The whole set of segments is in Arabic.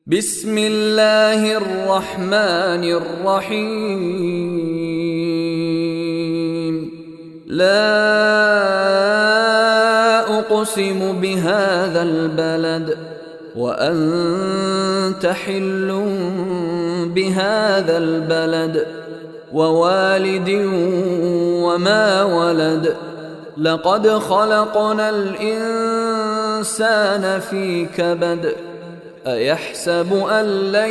بسم الله الرحمن الرحيم لا أقسم بهذا البلد وأنت حل بهذا البلد ووالد وما ولد لقد خلقنا الإنسان في كبد أيحسب أن لن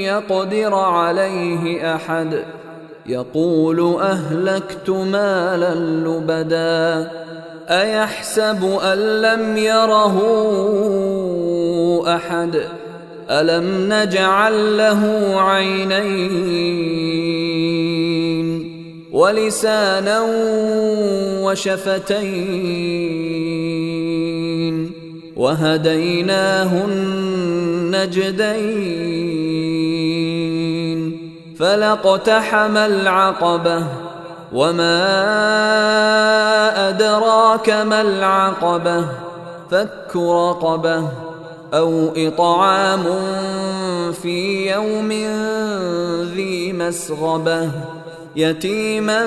يقدر عليه أحد يقول أهلكت مالا لبدا أيحسب أن لم يره أحد ألم نجعل له عينين ولسانا وشفتين وهديناه النجدين فلاقتحم العقبة وما أدراك ما العقبة فك رقبة أو إطعام في يوم ذي مسغبة يتيما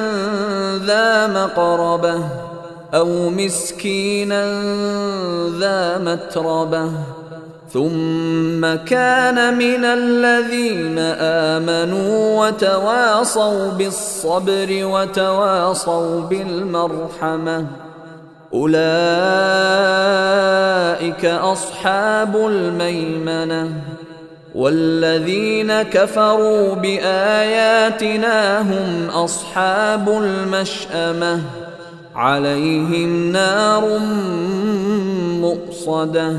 ذا مقربة أو مسكينا ذا متربة ثم كان من الذين آمنوا وتواصوا بالصبر وتواصوا بالمرحمة أولئك أصحاب الميمنة والذين كفروا بآياتنا هم أصحاب المشأمة عليهم نار مؤصدة